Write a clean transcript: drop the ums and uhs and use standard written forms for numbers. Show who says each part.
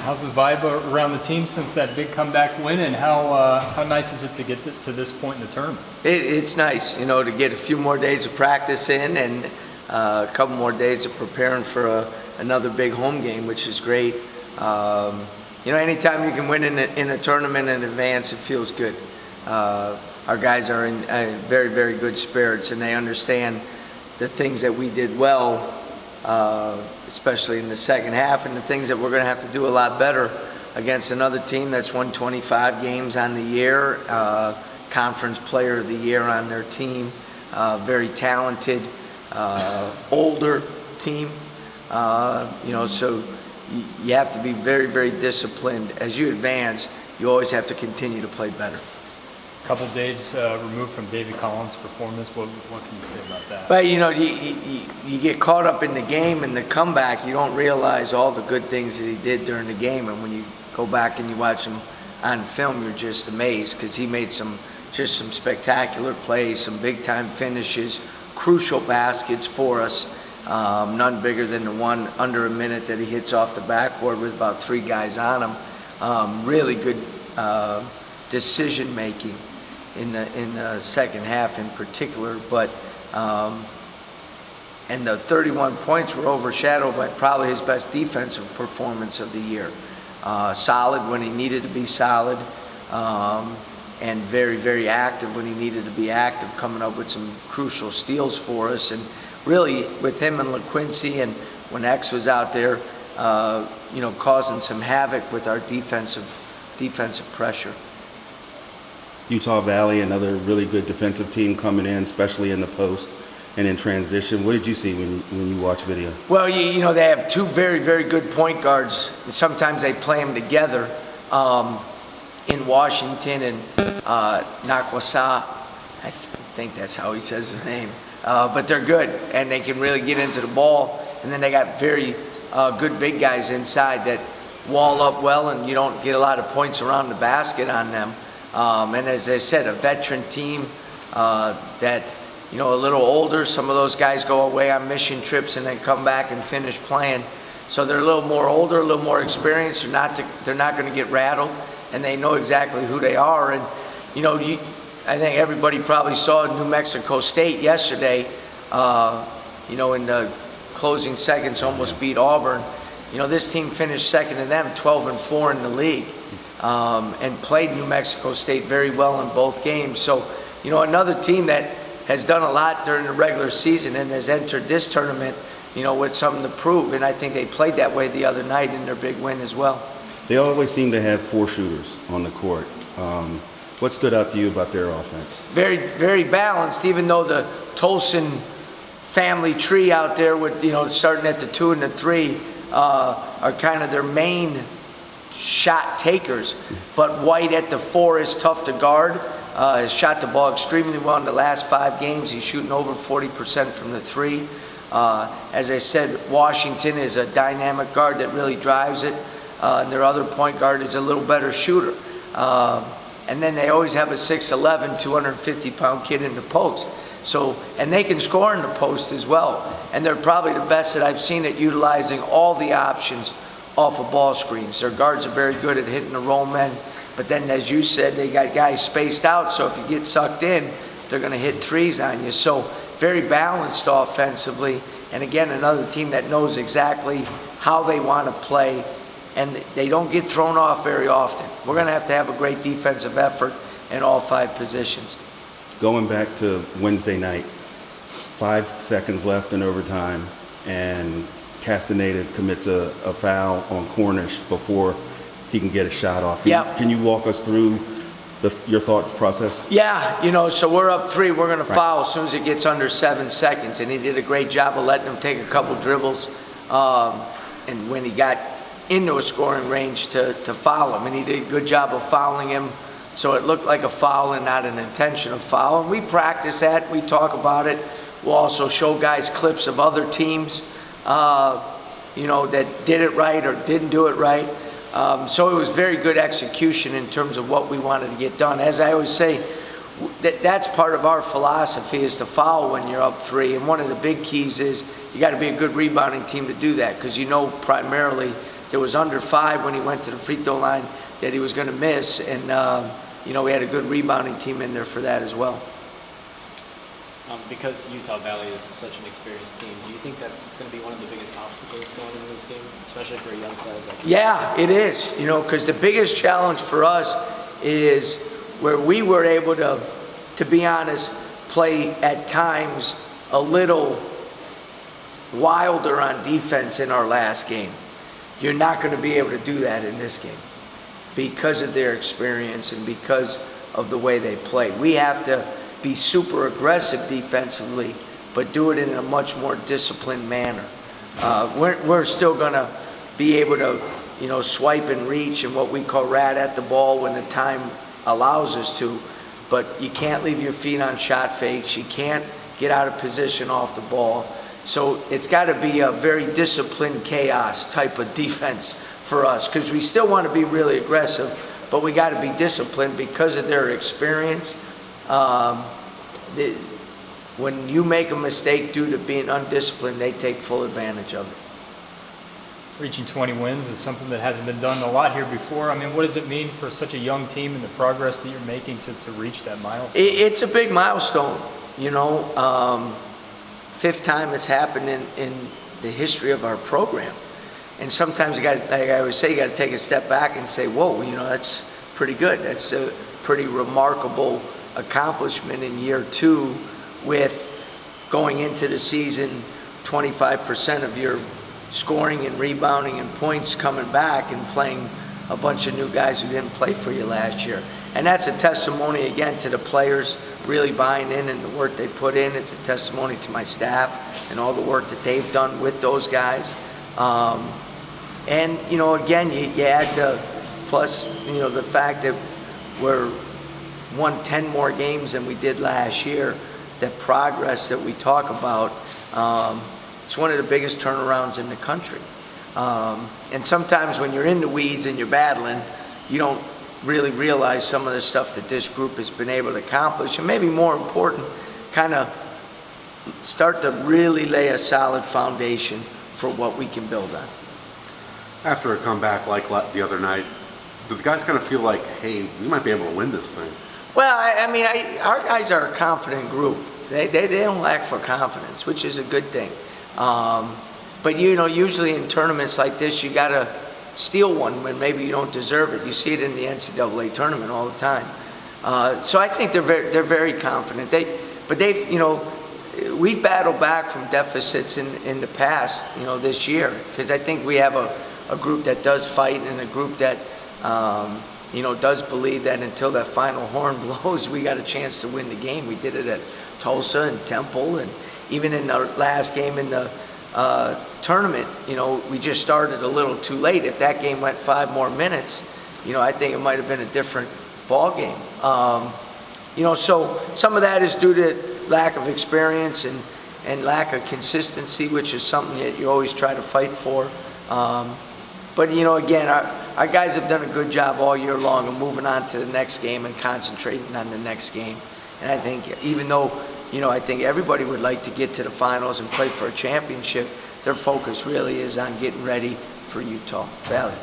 Speaker 1: How's the vibe around the team since that big comeback win, and how nice is it to get to this point in the tournament?
Speaker 2: It's nice, to get a few more days of practice in and a couple more days of preparing for another big home game, which is great. Anytime you can win in a tournament in advance, it feels good. Our guys are in very, very good spirits, and they understand the things that we did well, especially in the second half, and the things that we're going to have to do a lot better against another team that's won 25 games on the year, conference player of the year on their team, very talented, older team. So you have to be very, very disciplined. As you advance, you always have to continue to play better.
Speaker 1: A couple days removed from David Collins' performance, what can you say about that?
Speaker 2: But you get caught up in the game and the comeback. You don't realize all the good things that he did during the game, and when you go back and you watch him on film, you're just amazed because he made some spectacular plays, some big time finishes, crucial baskets for us. None bigger than the one under a minute that he hits off the backboard with about 3 guys on him. Really good decision making in the second half in particular, but and the 31 points were overshadowed by probably his best defensive performance of the year. Solid when he needed to be solid, and very, very active when he needed to be active, coming up with some crucial steals for us. And really, with him and LaQuincy, and when X was out there, causing some havoc with our defensive pressure.
Speaker 3: Utah Valley, another really good defensive team coming in, especially in the post and in transition. What did you see when you watch video?
Speaker 2: Well, they have 2 very, very good point guards. Sometimes they play them together in Washington and Nakwasa. I think that's how he says his name. But they're good, and they can really get into the ball. And then they got very good big guys inside that wall up well, and you don't get a lot of points around the basket on them. And as I said, a veteran team that, a little older. Some of those guys go away on mission trips and then come back and finish playing. So they're a little more older, a little more experienced. They're not going to get rattled, and they know exactly who they are. And, I think everybody probably saw New Mexico State yesterday, in the closing seconds almost beat Auburn. This team finished second to them, 12-4 in the league. And played New Mexico State very well in both games. So, another team that has done a lot during the regular season and has entered this tournament, with something to prove. And I think they played that way the other night in their big win as well.
Speaker 3: They always seem to have 4 shooters on the court. What stood out to you about their offense?
Speaker 2: Very, very balanced, even though the Tolson family tree out there with, starting at the 2 and the 3 are kind of their main shot takers, but White at the 4 is tough to guard. Has shot the ball extremely well in the last 5 games. He's shooting over 40% from the 3. As I said, Washington is a dynamic guard that really drives it. And their other point guard is a little better shooter. And then they always have a 6'11", 250-pound kid in the post. So, and they can score in the post as well. And they're probably the best that I've seen at utilizing all the options off of ball screens. Their guards are very good at hitting the roll men, but then, as you said, they got guys spaced out, so if you get sucked in, they're going to hit 3s on you. So very balanced offensively, and again, another team that knows exactly how they want to play, and they don't get thrown off very often. We're going to have a great defensive effort in all 5 positions.
Speaker 3: Going back to Wednesday night, 5 seconds left in overtime, and Castaneda commits a foul on Cornish before he can get a shot off. Can you walk us through your thought process?
Speaker 2: Yeah, so we're up 3. We're going to foul as soon as it gets under 7 seconds. And he did a great job of letting him take a couple dribbles. And when he got into a scoring range to foul him, and he did a good job of fouling him. So it looked like a foul and not an intentional foul. And we practice that. We talk about it. We'll also show guys clips of other teams, that did it right or didn't do it right. So it was very good execution in terms of what we wanted to get done. As I always say, that's part of our philosophy, is to foul when you're up 3. And one of the big keys is you got to be a good rebounding team to do that, because primarily there was under 5 when he went to the free throw line that he was going to miss, and we had a good rebounding team in there for that as well.
Speaker 4: Because Utah Valley is such an experienced team, do you think that's going to be one of the biggest obstacles going into this game, especially for a young side like that?
Speaker 2: Yeah, it is, because the biggest challenge for us is where we were able to be honest, play at times a little wilder on defense in our last game. You're not going to be able to do that in this game because of their experience and because of the way they play. We have to be super aggressive defensively, but do it in a much more disciplined manner. We're still going to be able to, swipe and reach and what we call rat at the ball when the time allows us to, but you can't leave your feet on shot fakes. You can't get out of position off the ball. So it's got to be a very disciplined chaos type of defense for us, because we still want to be really aggressive, but we got to be disciplined because of their experience. When you make a mistake due to being undisciplined, they take full advantage of it.
Speaker 1: Reaching 20 wins is something that hasn't been done a lot here before. I mean, what does it mean for such a young team and the progress that you're making to reach that milestone?
Speaker 2: It's a big milestone, 5th time it's happened in the history of our program. And sometimes you got, like I always say, you got to take a step back and say, whoa, that's pretty good. That's a pretty remarkable accomplishment in year 2, with going into the season 25% of your scoring and rebounding and points coming back and playing a bunch of new guys who didn't play for you last year. And that's a testimony, again, to the players really buying in and the work they put in. It's a testimony to my staff and all the work that they've done with those guys. And, again, you add the plus, the fact that we're won 10 more games than we did last year, that progress that we talk about, it's one of the biggest turnarounds in the country. And sometimes when you're in the weeds and you're battling, you don't really realize some of the stuff that this group has been able to accomplish, and maybe more important, kind of start to really lay a solid foundation for what we can build on.
Speaker 5: After a comeback like the other night, do the guys kind of feel like, hey, we might be able to win this thing?
Speaker 2: Well, our guys are a confident group. They don't lack for confidence, which is a good thing. But usually in tournaments like this, you got to steal one when maybe you don't deserve it. You see it in the NCAA tournament all the time. So I think they're very confident. We've battled back from deficits in the past, this year, because I think we have a group that does fight and a group that does believe that until that final horn blows, we got a chance to win the game. We did it at Tulsa and Temple, and even in the last game in the tournament, we just started a little too late. If that game went 5 more minutes, I think it might have been a different ball game. So some of that is due to lack of experience and lack of consistency, which is something that you always try to fight for. But again, our guys have done a good job all year long of moving on to the next game and concentrating on the next game. And I think even though, I think everybody would like to get to the finals and play for a championship, their focus really is on getting ready for Utah Valley.